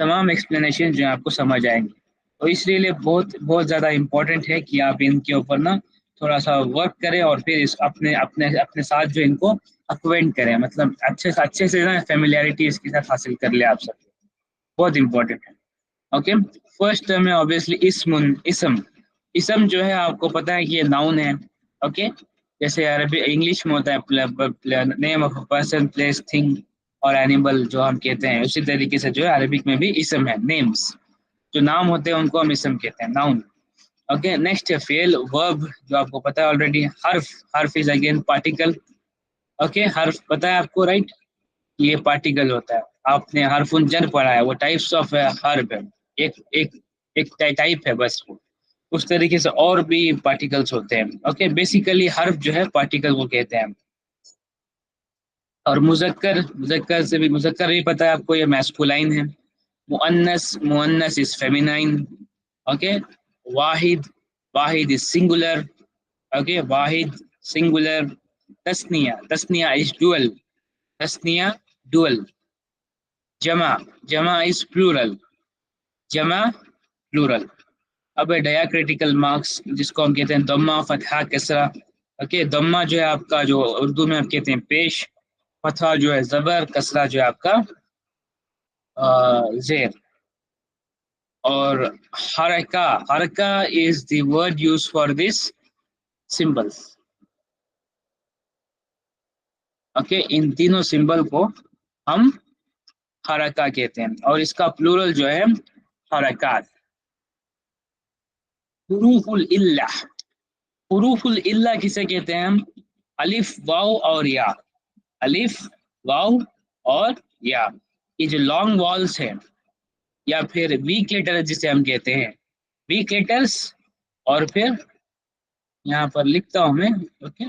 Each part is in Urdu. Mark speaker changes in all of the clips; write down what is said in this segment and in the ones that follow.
Speaker 1: تمام ایکسپلینیشن جو ہے آپ کو سمجھ آئیں گے. تو اس لیے بہت بہت زیادہ امپورٹنٹ ہے کہ آپ ان کے اوپر نا تھوڑا سا ورک کریں اور پھر اس اپنے اپنے اپنے ساتھ جو ان کو اکوینٹ کریں، مطلب اچھے سے نا فیملیرٹی اس کے ساتھ حاصل کر لیں آپ سب. بہت امپورٹنٹ ہے. اوکے. فرسٹ ٹرم ہے اوبیسلی اسم. اسم جو ہے آپ کو پتا ہے کہ یہ ناؤن ہے. اوکے. جیسے عربی انگلش میں ہوتا ہے name of a person place thing اور اینیمل جو ہم کہتے ہیں، اسی طریقے سے جو ہے عربک میں بھی اسم ہے. نیمز جو نام ہوتے ہیں ان کو ہم اسم کہتے ہیں، ناؤن. اوکے. نیکسٹ ہے فعل ورب جو آپ کو پتا ہے آلریڈی. حرف از اگین پارٹیکل. اوکے. حرف پتا ہے آپ کو، رائٹ؟ یہ پارٹیکل ہوتا ہے. آپ نے حرف جر پڑھا ہے، وہ ٹائپس آف حرف ہے. ایک ایک ایک ٹائپ ہے بس وہ. اس طریقے سے اور بھی پارٹیکلس ہوتے ہیں. اوکے. بیسیکلی حرف جو ہے پارٹیکل وہ کہتے ہیں. اور مذکر سے بھی، مذکر بھی پتا ہے آپ کو، یہ میسکولائن ہے. مؤنث از فیمینائن. اوکے. واحد از سنگولر. اوکے. واحد سنگولر. تسنیہ از ڈوئل. تسنیہ ڈوئل. جمع از پلورل. جمع پلورل. اب ڈیا کریٹیکل مارکس جس کو ہم کہتے ہیں ضمہ، فتحہ، کسرہ. اوکے. ضمہ جو ہے آپ کا، جو اردو میں آپ کہتے ہیں پیش. فتحہ جو ہے زبر. کسرہ جو ہے آپ کا زیر. اور حرکہ is the word use for this symbols. Okay. ان تینوں سمبل کو ہم حرکہ کہتے ہیں، اور اس کا پلورل جو ہے حرکات. حروف العلہ. حروف العلہ کسے کہتے ہیں ہم؟ الف، واو اور یا. الف، واو اور یا. یہ جو لانگ والس ہے یا پھر ویک لیٹر جسے ہم کہتے ہیں، ویک لیٹرس. اور پھر یہاں پر لکھتا ہوں میں. Okay.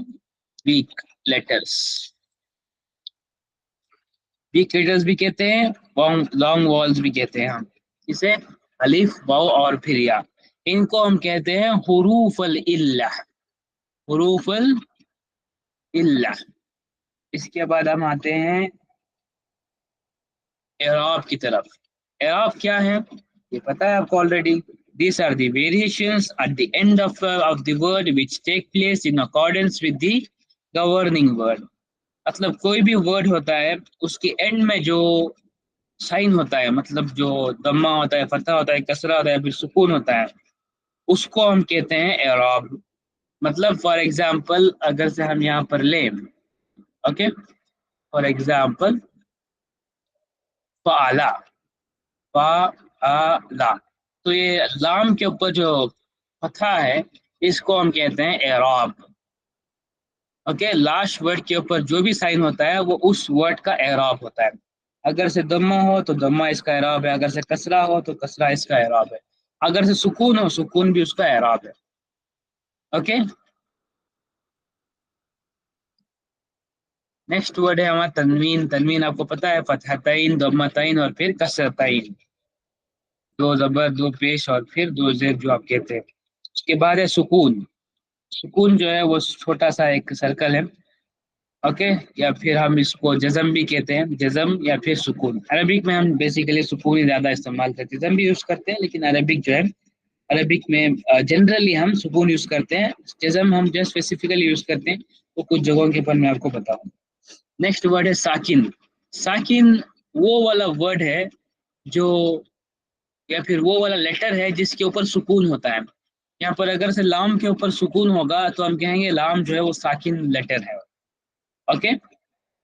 Speaker 1: Weak letters. Weak letters بھی کہتے ہیں، لانگ والس بھی کہتے ہیں ہم اسے. الف، واو اور پھر یا. ان کو ہم کہتے ہیں حروف العلہ. حروف العلہ. اس کے بعد ہم آتے ہیں اعراب کی طرف. اعراب کیا ہے یہ پتا ہے آپ کو already. These are the variations at the end of the word which take place in accordance with the governing word. مطلب کوئی بھی ورڈ ہوتا ہے اس کے اینڈ میں جو سائن ہوتا ہے، مطلب جو ضمہ ہوتا ہے، فتحہ ہوتا ہے، کسرہ ہوتا ہے، پھر سکون ہوتا ہے، اس کو ہم کہتے ہیں اعراب. مطلب فار ایگزامپل اگر سے ہم یہاں پر لیں، اوکے، فار ایگزامپل فعلا. فعلا. تو یہ لام کے اوپر جو فتحہ ہے اس کو ہم کہتے ہیں اعراب. اوکے. لاسٹ ورڈ کے اوپر جو بھی سائن ہوتا ہے وہ اس ورڈ کا اعراب ہوتا ہے. اگر سے ضمہ ہو تو ضمہ اس کا اعراب ہے، اگر سے کسرہ ہو تو کسرہ اس کا اعراب ہے، اگر سے سکون ہو سکون بھی اس کا اعراب ہے. اوکے. نیکسٹ ورڈ ہے ہمارا تنوین. تنوین آپ کو پتا ہے فتحتین، ضمتین اور پھر کسرتین. دو زبر، دو پیش اور پھر دو زیر جو آپ کہتے ہیں. اس کے بعد ہے سکون. سکون جو ہے وہ چھوٹا سا ایک سرکل ہے. اوکے. یا پھر ہم اس کو جزم بھی کہتے ہیں، جزم یا پھر سکون. عربک میں ہم بیسیکلی سکون ہی زیادہ استعمال کرتے ہیں، جزم بھی یوز کرتے ہیں لیکن عربک جو ہے، عربک میں جنرلی ہم سکون یوز کرتے ہیں. جزم ہم جو اسپیسیفکلی یوز کرتے ہیں وہ کچھ جگہوں کے اوپر میں آپ کو بتاؤں. نیکسٹ ورڈ ہے ساکن. ساکن وہ والا ورڈ ہے جو، یا پھر وہ والا لیٹر ہے جس کے اوپر سکون ہوتا ہے. یہاں پر اگر سے لام کے اوپر سکون ہوگا تو ہم کہیں گے لام جو ہے وہ ساکن لیٹر ہے. اوکے.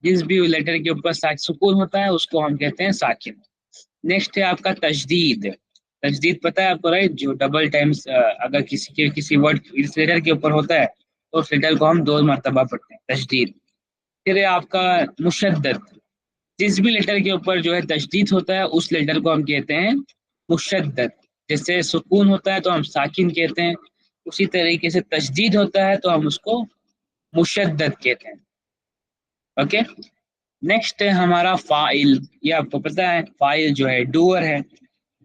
Speaker 1: جس بھی لیٹر کے اوپر سکون ہوتا ہے اس کو ہم کہتے ہیں ساکن. نیکسٹ ہے آپ کا تشدید. تشدید پتہ ہے آپ کو، رائٹ؟ جو ڈبل ٹائمز اگر کسی ورڈ اس لیٹر کے اوپر ہوتا ہے تو اس لیٹر کو ہم 2 مرتبہ پڑھتے ہیں، تشدید. پھر ہے آپ کا مشدد. جس بھی لیٹر کے اوپر جو ہے تشدید ہوتا ہے اس لیٹر کو ہم کہتے ہیں مشدد. جیسے سکون ہوتا ہے تو ہم ساکن کہتے ہیں، اسی طریقے سے تشدید ہوتا ہے تو ہم اس کو مشدد کہتے ہیں. اوکے. نیکسٹ ہے ہمارا فاعل. یہ آپ کو پتہ ہے فاعل جو ہے ڈوور ہے،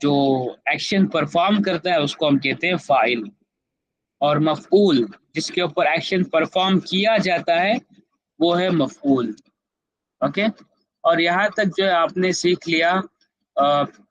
Speaker 1: جو ایکشن پرفارم کرتا ہے اس کو ہم کہتے ہیں فاعل. اور مفعول جس کے اوپر ایکشن پرفارم کیا جاتا ہے وہ ہے مفعول. اوکے. اور یہاں تک جو ہے آپ نے سیکھ لیا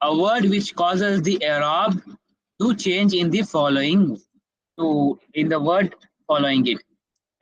Speaker 1: a word which causes the i'rab to change in the following, to in the word following it.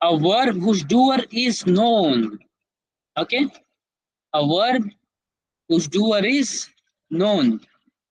Speaker 1: a verb whose doer is known. Okay, a verb whose doer is known,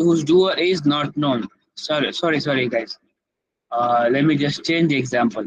Speaker 1: whose doer is not known. Sorry guys, let me just change the example.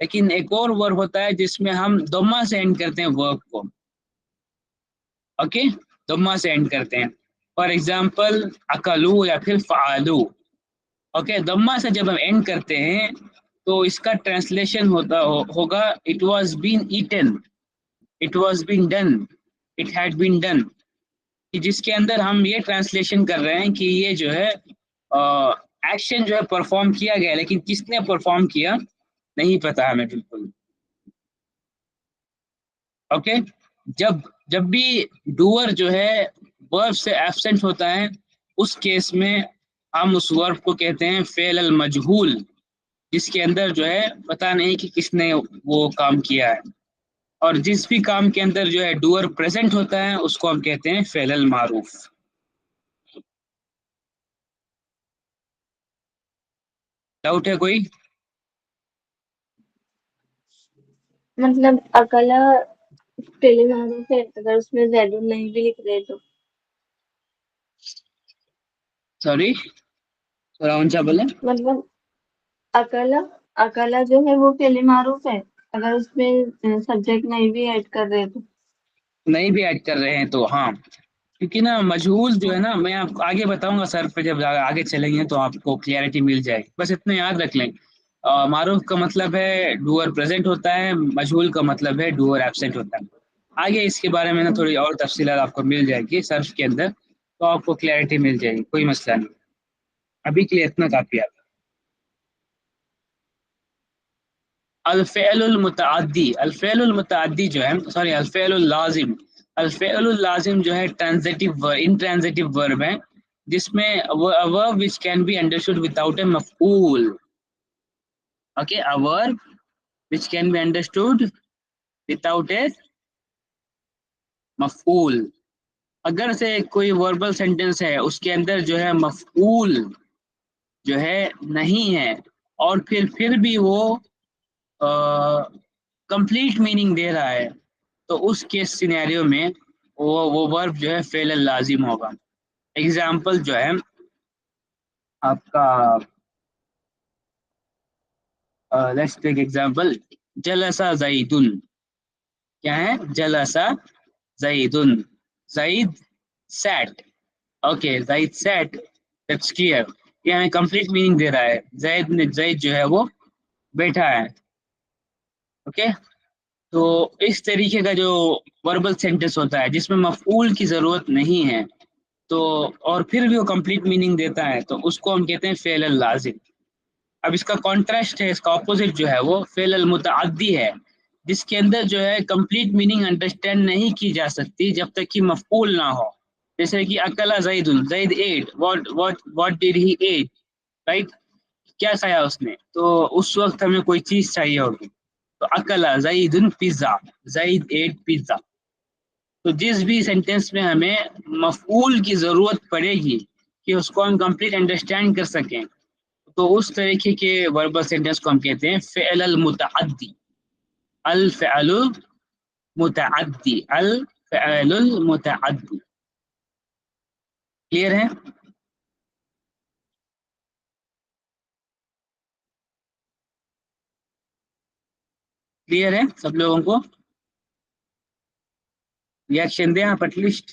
Speaker 1: لیکن ایک اور ورب ہوتا ہے جس میں ہم دمہ سے اینڈ کرتے ہیں ورب کو. اوکے, دمہ سے اینڈ کرتے ہیں. فار ایگزامپل اکلو یا پھر فعلو. اوکے, دمہ سے جب ہم اینڈ کرتے ہیں تو اس کا ٹرانسلیشن ہوگا it was been eaten, it was been done, it had been done, جس کے اندر ہم یہ ٹرانسلیشن کر رہے ہیں کہ یہ جو ہے ایکشن جو ہے پرفارم کیا گیا, لیکن کس نے پرفارم کیا نہیں پتا ہمیں بالکل. اوکے, جب بھی ڈوور جو ہے ورب سے ایبسنٹ ہوتا ہے اس کیس میں ہم اس ورب کو کہتے ہیں فعل المجہول, جس کے اندر جو ہے پتہ نہیں کہ کس نے وہ کام کیا ہے. اور جس بھی کام کے اندر جو ہے ڈوور پریزنٹ ہوتا ہے اس کو ہم کہتے ہیں فعل المعروف. ڈاؤٹ ہے کوئی؟
Speaker 2: مطلب اکلا فعل معروف ہے, اگر اس میں زید نہیں بھی لکھ دے تو
Speaker 1: سوری تھوڑا اونچا بولیں.
Speaker 2: مطلب اکلا جو ہے وہ فعل معروف ہے, اگر اس میں سبجیکٹ نہیں بھی ایڈ کر رہے تو
Speaker 1: نہیں بھی ایڈ کر رہے ہیں تو ہاں, کیونکہ نا مجہول جو ہے نا, میں آپ کو آگے بتاؤں گا سر پہ, جب آگے چلیں گے تو آپ کو کلیئرٹی مل جائے گی. بس اتنا یاد رکھ لیں, معروف کا مطلب ہے ڈوور پریزنٹ ہوتا ہے, مجہول کا مطلب ہے ڈوور ایبسنٹ ہوتا ہے. آگے اس کے بارے میں نا تھوڑی اور تفصیلات آپ کو مل جائے گی سرف کے اندر, تو آپ کو کلیئرٹی مل جائے گی, کوئی مسئلہ نہیں. ابھی کے لیے اتنا کافی ہے. الفعل المتعدی, الفعل المتعدی جو ہے, سوری الفعل اللازم, الفعل اللازم جو ہے انٹرانزیٹیو ورب ہے جس میں verb which can be understood without a مفعول. okay, a verb which can be understood without a مفعول. اگر سے کوئی وربل سینٹنس ہے اس کے اندر جو ہے مفعول جو ہے نہیں ہے اور پھر بھی وہ کمپلیٹ میننگ دے رہا ہے, تو اس کے سینیریو میں وہ ورب جو ہے فعل اللازم ہوگا. ایگزامپل جو ہے آپ کا, لیٹس ٹیک ایگزامپل, جلسہ زیدن. کیا ہے؟ جلسہ زیدن, زید سیٹ. اوکے, زید سیٹ, دیٹس کلیئر. یہ ہمیں کمپلیٹ میننگ دے رہا ہے, زید جو ہے وہ بیٹھا ہے. اوکے, تو اس طریقے کا جو وربل سینٹنس ہوتا ہے جس میں مفعول کی ضرورت نہیں ہے تو اور پھر بھی وہ کمپلیٹ میننگ دیتا ہے, تو اس کو ہم کہتے ہیں فعل اللازم. اب اس کا کانٹراسٹ ہے, اس کا اپوزٹ جو ہے وہ فعل المتعدی ہے, جس کے اندر جو ہے کمپلیٹ میننگ انڈرسٹینڈ نہیں کی جا سکتی جب تک کہ مفعول نہ ہو. جیسے کہ اکلا Zaid, Zaid ate, what did he ate, right, کیا کھایا اس نے, تو اس وقت ہمیں کوئی چیز چاہیے ہوگی, تو اکلا زید پیزا, زید ایٹ پیزا. تو جس بھی سینٹینس میں ہمیں مفعول کی ضرورت پڑے گی کہ اس کو ہم کمپلیٹ انڈرسٹینڈ کر سکیں, تو اس طریقے کے وربل سینٹینس کو ہم کہتے ہیں فعل المتعدی. الفعل متعدی, الفعل المتعدی. کلیئر ہے؟ کلیئر ہے سب لوگوں کو؟ ریاکشن دیں آپ ایٹ لیسٹ.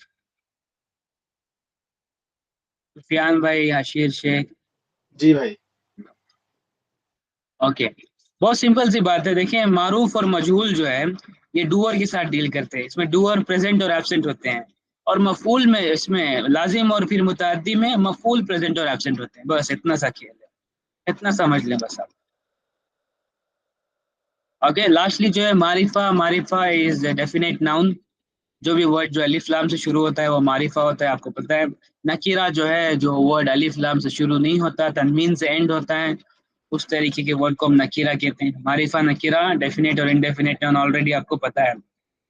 Speaker 1: سفیان بھائی, حشیر شیخ.
Speaker 3: جی بھائی.
Speaker 1: اوکے, بہت سمپل سی بات ہے. دیکھیں, معروف اور مجہول جو ہے یہ ڈوور کے ساتھ ڈیل کرتے ہیں, اس میں ڈوور پریزنٹ اور ایبسنٹ ہوتے ہیں, اور مفعول میں اس میں لازم اور پھر متعدی میں مفعول پریزنٹ اور ایبسنٹ ہوتے ہیں. بس اتنا سا کھیل ہے, اتنا سمجھ لیں بس آپ. اوکے, لاسٹلی جو ہے معرفہ, معرفہ از ڈیفینیٹ ناؤن. جو بھی ورڈ جو الف لام سے شروع ہوتا ہے وہ معرفہ ہوتا ہے, آپ کو پتہ ہے. نکیرہ جو ہے, جو ورڈ الف لام سے شروع نہیں ہوتا, تنوین سے اینڈ ہوتا ہے, اس طریقے کے ورڈ کو ہم نکیرہ کہتے ہیں. معرفہ, نکیرہ, ڈیفینیٹ اور انڈیفینیٹ ناؤن آلریڈی آپ کو پتہ ہے.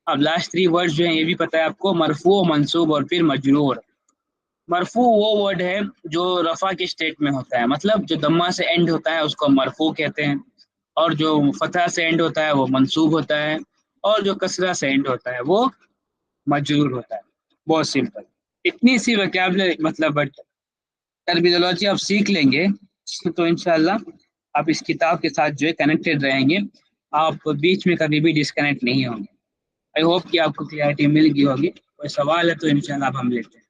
Speaker 1: اب لاسٹ 3 ورڈ جو ہیں یہ بھی پتہ ہے آپ کو, مرفوع, منصوب اور پھر مجرور. مرفوع وہ ورڈ ہے جو رفع کے اسٹیٹ میں ہوتا ہے, مطلب جو ضمہ سے اینڈ ہوتا ہے اس کو مرفوع کہتے ہیں, اور جو فتح سے اینڈ ہوتا ہے وہ منصوب ہوتا ہے, اور جو کسرہ سے اینڈ ہوتا ہے وہ مجرور ہوتا ہے. بہت سمپل, اتنی سی وکیبلری, مطلب بٹ ٹرمینالوجی آپ سیکھ لیں گے تو انشاءاللہ آپ اس کتاب کے ساتھ جو ہے کنیکٹڈ رہیں گے. آپ بیچ میں کبھی بھی ڈسکنیکٹ نہیں ہوں گے. آئی ہوپ کہ آپ کو کلیئرٹی مل گئی ہوگی. کوئی سوال ہے تو انشاءاللہ اب ہم لیتے ہیں.